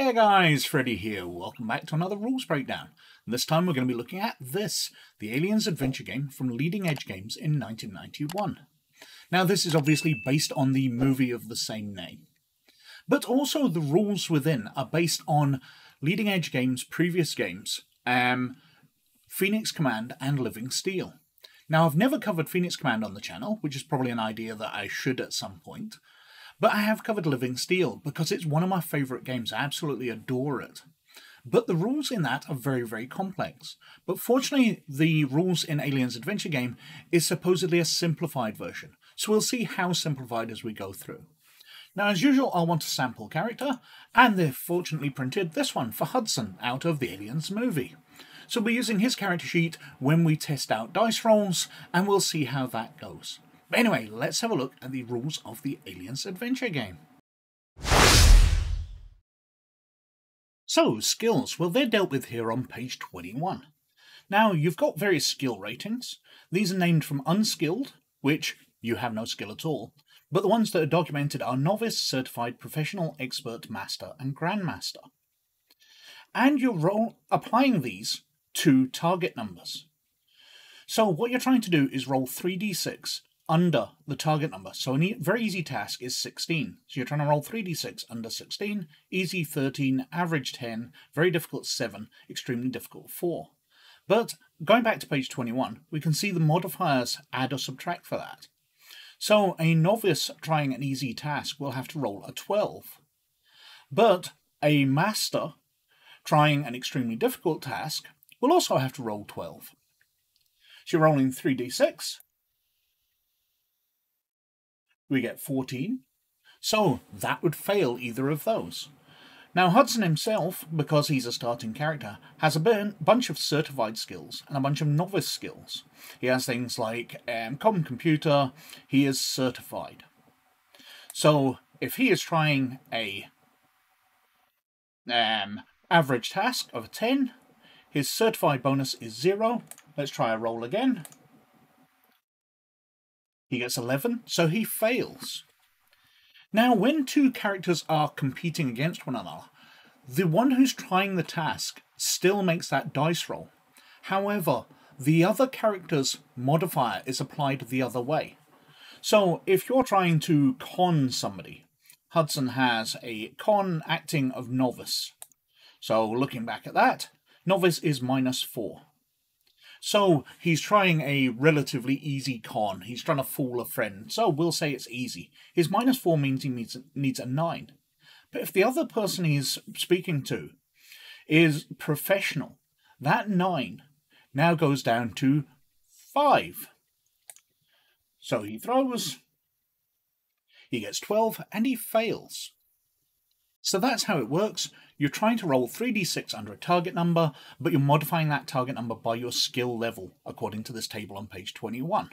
Hey guys, Freddy here. Welcome back to another rules breakdown. This time we're going to be looking at this, the Aliens adventure game from Leading Edge Games in 1991. Now this is obviously based on the movie of the same name. But also the rules within are based on Leading Edge Games' previous games, Phoenix Command and Living Steel. Now I've never covered Phoenix Command on the channel, which is probably an idea that I should at some point. But I have covered Living Steel because it's one of my favourite games. I absolutely adore it. But the rules in that are very, very complex. But fortunately, the rules in Aliens Adventure Game is supposedly a simplified version. So we'll see how simplified as we go through. Now, as usual, I'll want a sample character, and they've fortunately printed this one for Hudson out of the Aliens movie. So we're using his character sheet when we test out dice rolls, and we'll see how that goes. But anyway, let's have a look at the rules of the Aliens adventure game. So, skills. Well, they're dealt with here on page 21. Now, you've got various skill ratings. These are named from unskilled, which you have no skill at all, but the ones that are documented are novice, certified, professional, expert, master, and grandmaster. And you're applying these to target numbers. So what you're trying to do is roll 3d6 under the target number. So a very easy task is 16. So you're trying to roll 3d6 under 16, easy 13, average 10, very difficult 7, extremely difficult 4. But going back to page 21, we can see the modifiers add or subtract for that. So a novice trying an easy task will have to roll a 12. But a master trying an extremely difficult task will also have to roll 12. So you're rolling 3d6. We get 14, so that would fail either of those. Now Hudson himself, because he's a starting character, has a bunch of certified skills and a bunch of novice skills. He has things like common computer, he is certified. So if he is trying a average task of a 10, his certified bonus is 0. Let's try a roll again. He gets 11, so he fails. Now, when two characters are competing against one another, the one who's trying the task still makes that dice roll. However, the other character's modifier is applied the other way. So, if you're trying to con somebody, Hudson has a con acting of novice. So, looking back at that, novice is -4. So he's trying a relatively easy con. He's trying to fool a friend. So we'll say it's easy. His -4 means he needs a 9. But if the other person he's speaking to is professional, that 9 now goes down to 5. So he throws, he gets 12, and he fails. So that's how it works. You're trying to roll 3d6 under a target number, but you're modifying that target number by your skill level, according to this table on page 21.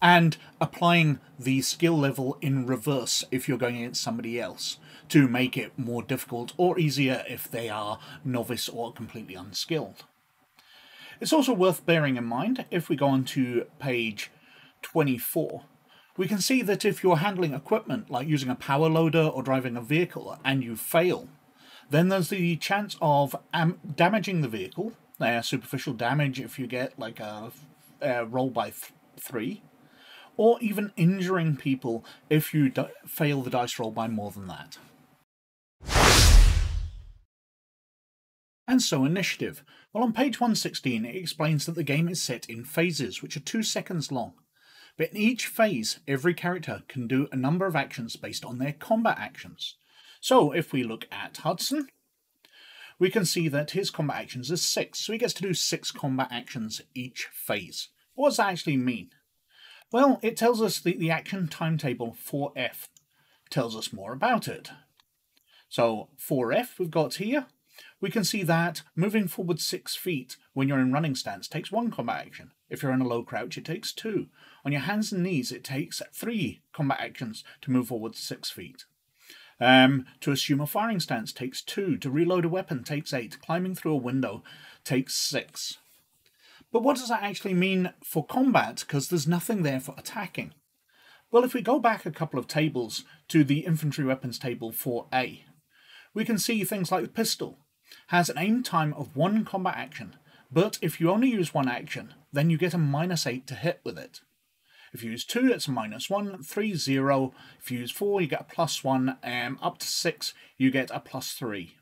And applying the skill level in reverse if you're going against somebody else, to make it more difficult or easier if they are novice or completely unskilled. It's also worth bearing in mind, if we go on to page 24, we can see that if you're handling equipment, like using a power loader or driving a vehicle, and you fail, then there's the chance of damaging the vehicle, superficial damage if you get like a roll by 3, or even injuring people if you fail the dice roll by more than that. And so initiative. Well, on page 116 it explains that the game is set in phases, which are 2 seconds long. But in each phase, every character can do a number of actions based on their combat actions. So if we look at Hudson, we can see that his combat actions is 6, so he gets to do 6 combat actions each phase. What does that actually mean? Well, it tells us the action timetable for F tells us more about it. So for F we've got here, we can see that moving forward 6 feet when you're in running stance takes 1 combat action. If you're in a low crouch, it takes 2. On your hands and knees, it takes 3 combat actions to move forward 6 feet. To assume a firing stance takes 2. To reload a weapon takes 8. Climbing through a window takes 6. But what does that actually mean for combat? Because there's nothing there for attacking. Well, if we go back a couple of tables to the infantry weapons table for A, we can see things like the pistol has an aim time of 1 combat action, but if you only use 1 action, then you get a -8 to hit with it. If you use 2, it's a -1, 3, 0. If you use 4, you get a +1, up to 6, you get a +3.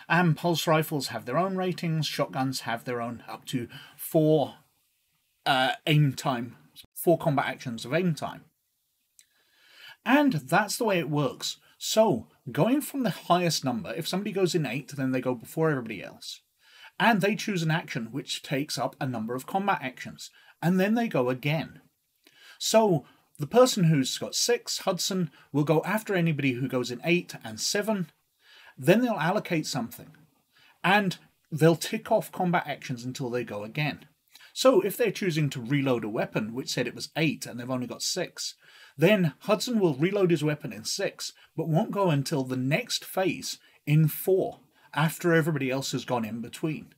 And pulse rifles have their own ratings, shotguns have their own up to 4 aim time, 4 combat actions of aim time. And that's the way it works. So, going from the highest number, if somebody goes in 8, then they go before everybody else. And they choose an action which takes up a number of combat actions, and then they go again. So, the person who's got 6, Hudson, will go after anybody who goes in 8 and 7, then they'll allocate something, and they'll tick off combat actions until they go again. So if they're choosing to reload a weapon, which said it was 8 and they've only got 6, then Hudson will reload his weapon in 6, but won't go until the next phase in 4, after everybody else has gone in between.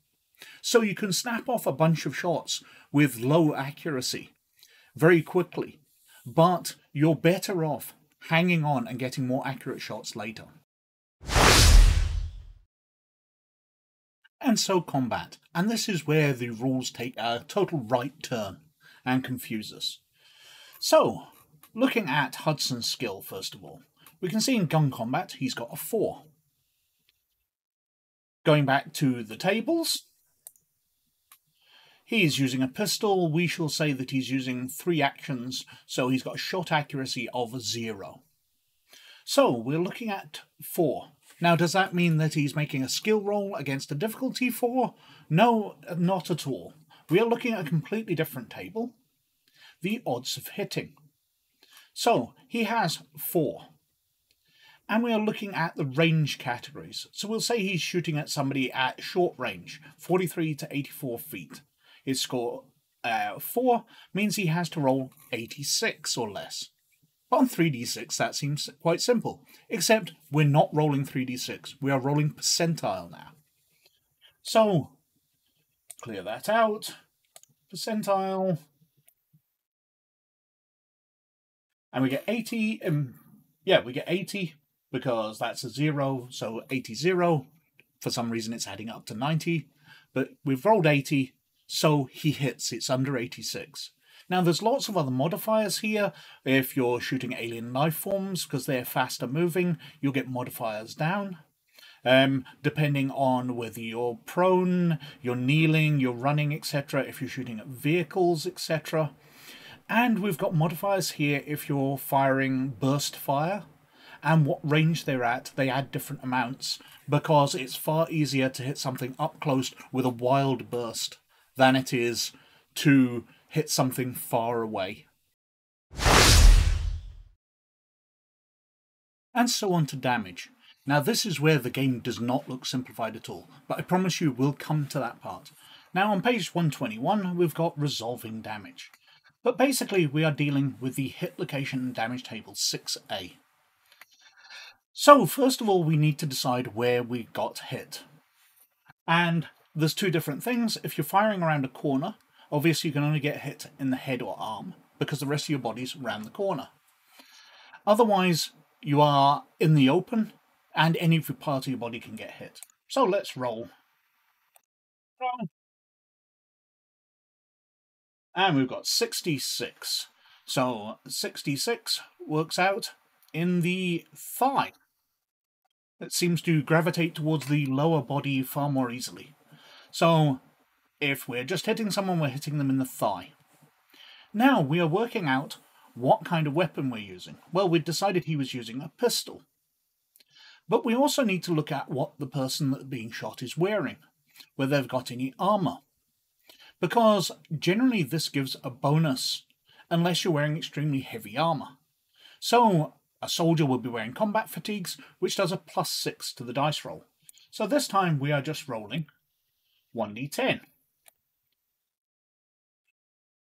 So you can snap off a bunch of shots with low accuracy very quickly, but you're better off hanging on and getting more accurate shots later. And so combat, and this is where the rules take a total right turn and confuse us. So, looking at Hudson's skill first of all, we can see in gun combat he's got a 4. Going back to the tables, he's using a pistol. We shall say that he's using 3 actions, so he's got a shot accuracy of 0. So we're looking at 4. Now, does that mean that he's making a skill roll against a difficulty 4? No, not at all. We are looking at a completely different table. The odds of hitting. So he has 4. And we are looking at the range categories. So we'll say he's shooting at somebody at short range, 43 to 84 feet. His score 4 means he has to roll 86 or less. But on 3d6 that seems quite simple, except we're not rolling 3d6, we are rolling percentile now. So, clear that out, percentile, and we get 80, we get 80 because that's a 0, so 80, 0. For some reason it's adding up to 90, but we've rolled 80, so he hits, it's under 86. Now there's lots of other modifiers here. If you're shooting alien life forms, because they're faster moving, you'll get modifiers down. Depending on whether you're prone, you're kneeling, you're running, etc. If you're shooting at vehicles, etc. And we've got modifiers here if you're firing burst fire. And what range they're at, they add different amounts, because it's far easier to hit something up close with a wild burst than it is to hit something far away. And so on to damage. Now this is where the game does not look simplified at all, but I promise you we'll come to that part. Now on page 121 we've got resolving damage. But basically we are dealing with the hit location and damage table 6A. So first of all we need to decide where we got hit. And there's 2 different things. If you're firing around a corner, obviously you can only get hit in the head or arm, because the rest of your body's around the corner. Otherwise, you are in the open, and any part of your body can get hit. So let's roll. And we've got 66. So 66 works out in the thigh. It seems to gravitate towards the lower body far more easily. So if we're just hitting someone, we're hitting them in the thigh. Now we are working out what kind of weapon we're using. Well, we decided he was using a pistol. But we also need to look at what the person that's being shot is wearing, whether they've got any armour. Because generally this gives a bonus, unless you're wearing extremely heavy armour. So a soldier will be wearing combat fatigues, which does a +6 to the dice roll. So this time we are just rolling 1d10.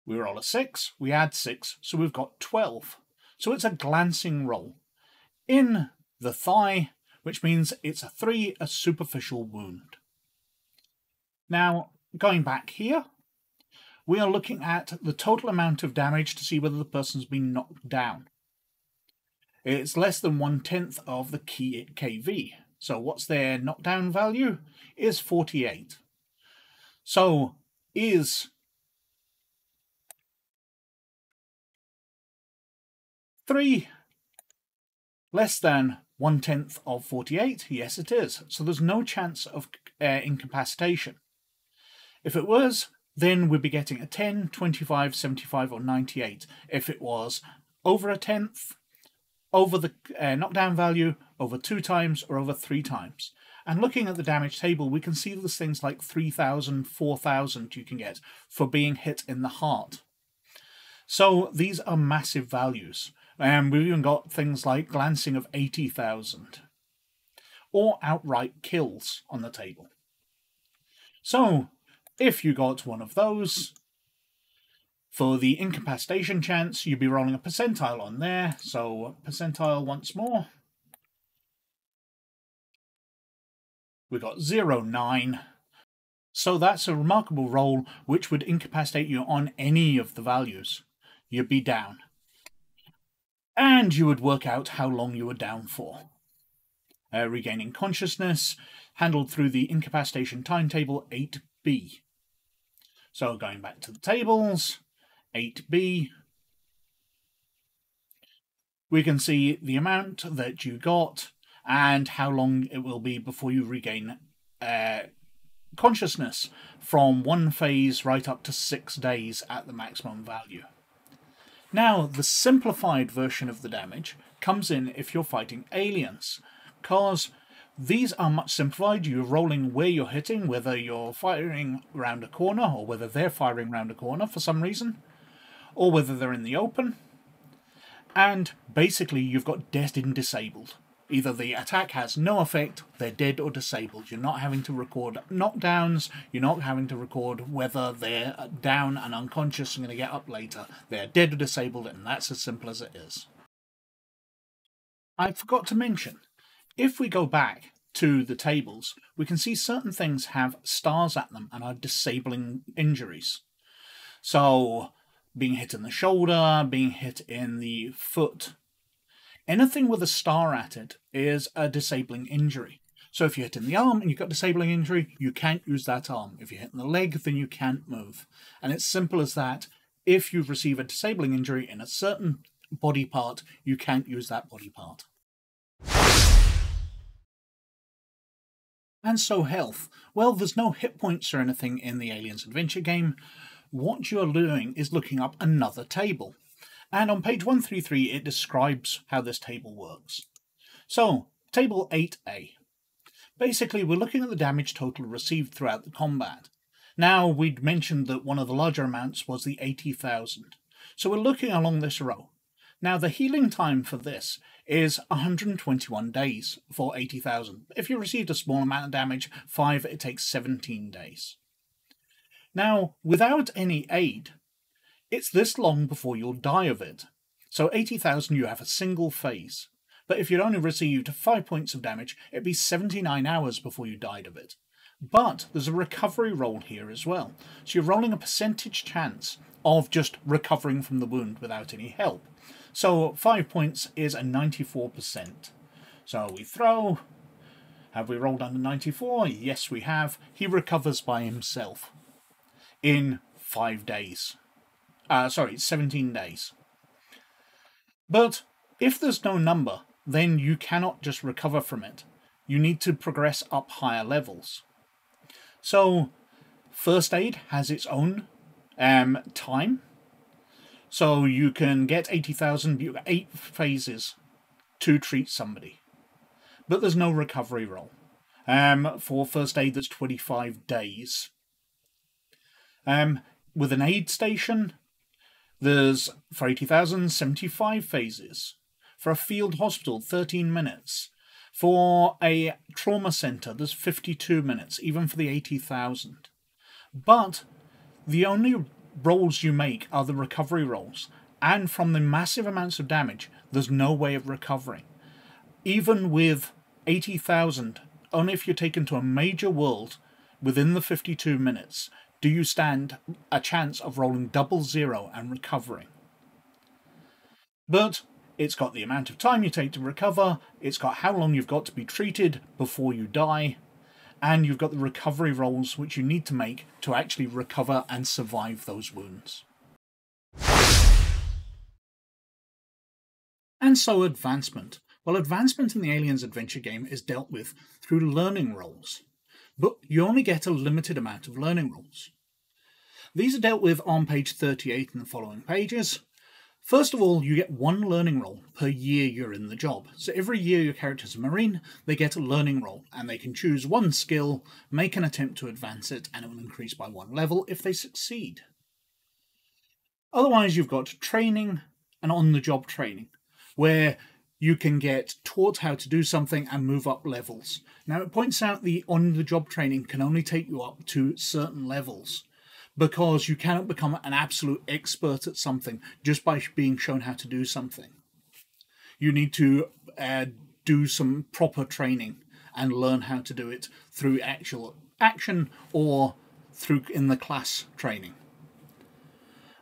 We roll a 6, we add 6, so we've got 12. So it's a glancing roll in the thigh, which means it's a 3, a superficial wound. Now, going back here, we are looking at the total amount of damage to see whether the person's been knocked down. It's less than 1/10 of the KV. So what's their knockdown value? Is 48. So is 3 less than 1/10 of 48? Yes, it is. So there's no chance of incapacitation. If it was, then we'd be getting a 10, 25, 75, or 98. If it was over a 10th, over the knockdown value, over 2 times, or over 3 times. And looking at the damage table, we can see there's things like 3,000, 4,000 you can get for being hit in the heart. So these are massive values. And we've even got things like glancing of 80,000. Or outright kills on the table. So, if you got one of those, for the incapacitation chance, you'd be rolling a percentile on there. So, percentile once more. We got 0.9. So that's a remarkable roll which would incapacitate you on any of the values. You'd be down. And you would work out how long you were down for. Regaining consciousness, handled through the incapacitation timetable 8B. So going back to the tables, 8B, we can see the amount that you got and how long it will be before you regain consciousness, from 1 phase right up to 6 days at the maximum value. Now, the simplified version of the damage comes in if you're fighting aliens, because these are much simplified. You're rolling where you're hitting, whether you're firing around a corner, or whether they're firing around a corner for some reason, or whether they're in the open. And basically, you've got dead and disabled. Either the attack has no effect, they're dead or disabled. You're not having to record knockdowns, you're not having to record whether they're down and unconscious and going to get up later. They're dead or disabled, and that's as simple as it is. I forgot to mention, if we go back to the tables, we can see certain things have stars at them and are disabling injuries. So, being hit in the shoulder, being hit in the foot. Anything with a star at it is a disabling injury. So if you hit in the arm and you've got disabling injury, you can't use that arm. If you hit in the leg, then you can't move. And it's simple as that. If you receive a disabling injury in a certain body part, you can't use that body part. And so health. Well, there's no hit points or anything in the Aliens Adventure game. What you're doing is looking up another table. And on page 133, it describes how this table works. So, table 8A. Basically, we're looking at the damage total received throughout the combat. Now, we'd mentioned that one of the larger amounts was the 80,000. So we're looking along this row. Now, the healing time for this is 121 days for 80,000. If you received a small amount of damage, 5, it takes 17 days. Now, without any aid, it's this long before you'll die of it. So 80,000 you have a single phase. But if you'd only received 5 points of damage, it'd be 79 hours before you died of it. But there's a recovery roll here as well. So you're rolling a percentage chance of just recovering from the wound without any help. So 5 points is a 94%. So we throw. Have we rolled under 94? Yes, we have. He recovers by himself in 5 days. 17 days. But if there's no number, then you cannot just recover from it. You need to progress up higher levels. So, first aid has its own time. So you can get 80,000, you've got 8 phases to treat somebody. But there's no recovery roll. For first aid, that's 25 days. With an aid station, there's, for 80,000, 75 phases. For a field hospital, 13 minutes. For a trauma centre, there's 52 minutes, even for the 80,000. But the only rolls you make are the recovery rolls. And from the massive amounts of damage, there's no way of recovering. Even with 80,000, only if you're taken to a major world within the 52 minutes, do you stand a chance of rolling 00 and recovering. But it's got the amount of time you take to recover, it's got how long you've got to be treated before you die, and you've got the recovery rolls which you need to make to actually recover and survive those wounds. And so advancement. Well, advancement in the Aliens adventure game is dealt with through learning rolls, but you only get a limited amount of learning rolls. These are dealt with on page 38 and the following pages. First of all, you get one learning roll per year you're in the job. So every year your character's a Marine, they get a learning roll, and they can choose one skill, make an attempt to advance it, and it will increase by one level if they succeed. Otherwise, you've got training and on-the-job training, where you can get taught how to do something and move up levels. Now, it points out the on-the-job training can only take you up to certain levels, because you cannot become an absolute expert at something just by being shown how to do something. You need to do some proper training and learn how to do it through actual action or through in the class training.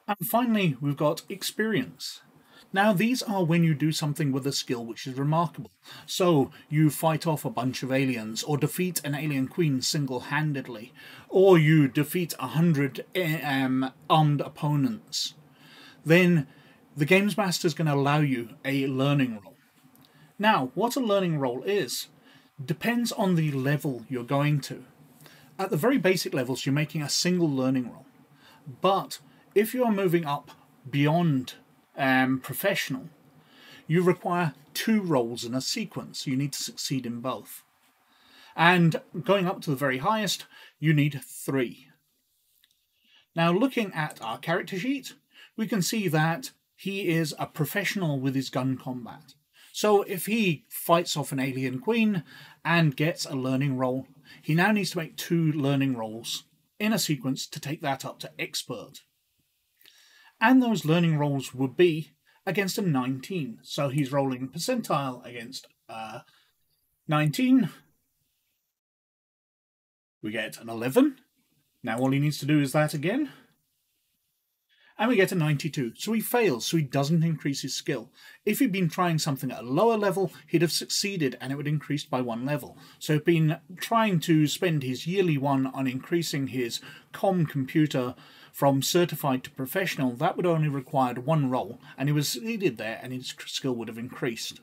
And finally, we've got experience. Now, these are when you do something with a skill which is remarkable. So, you fight off a bunch of aliens, or defeat an alien queen single-handedly, or you defeat 100 armed opponents. Then, the Games Master is going to allow you a learning roll. Now, what a learning roll is, depends on the level you're going to. At the very basic levels, you're making a single learning roll. But, if you are moving up beyond professional, you require 2 rolls in a sequence. You need to succeed in both. And going up to the very highest, you need 3. Now, looking at our character sheet, we can see that he is a professional with his gun combat. So if he fights off an alien queen and gets a learning roll, he now needs to make 2 learning rolls in a sequence to take that up to expert. And those learning rolls would be against a 19. So he's rolling percentile against 19. We get an 11. Now all he needs to do is that again. And we get a 92. So he fails, so he doesn't increase his skill. If he'd been trying something at a lower level, he'd have succeeded and it would increase by 1 level. So he'd been trying to spend his yearly 1 on increasing his computer from certified to professional. That would only required 1 roll, and he was succeeded there and his skill would have increased.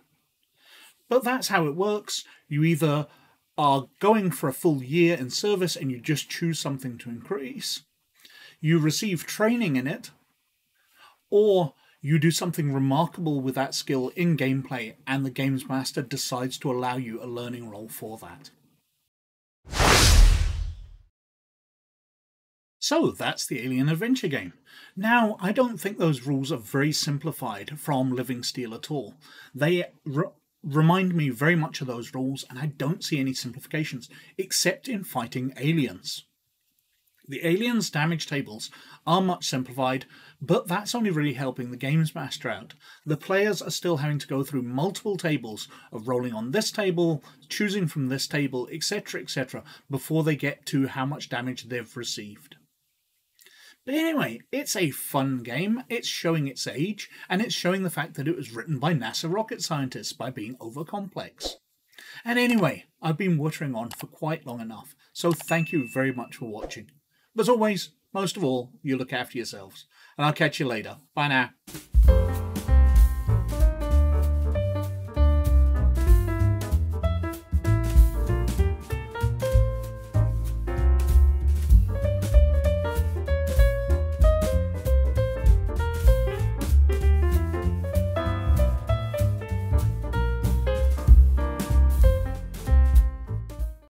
But that's how it works. You either are going for a full year in service and you just choose something to increase, you receive training in it, or you do something remarkable with that skill in gameplay and the Games Master decides to allow you a learning roll for that. So that's the Alien Adventure game. Now, I don't think those rules are very simplified from Living Steel at all. They remind me very much of those rules, and I don't see any simplifications, except in fighting aliens. The aliens' damage tables are much simplified, but that's only really helping the Games Master out. The players are still having to go through multiple tables of rolling on this table, choosing from this table, etc., before they get to how much damage they've received. But anyway, it's a fun game, it's showing its age, and it's showing the fact that it was written by NASA rocket scientists by being over-complex. And anyway, I've been watering on for quite long enough, so thank you very much for watching. But as always, most of all, you look after yourselves, and I'll catch you later. Bye now.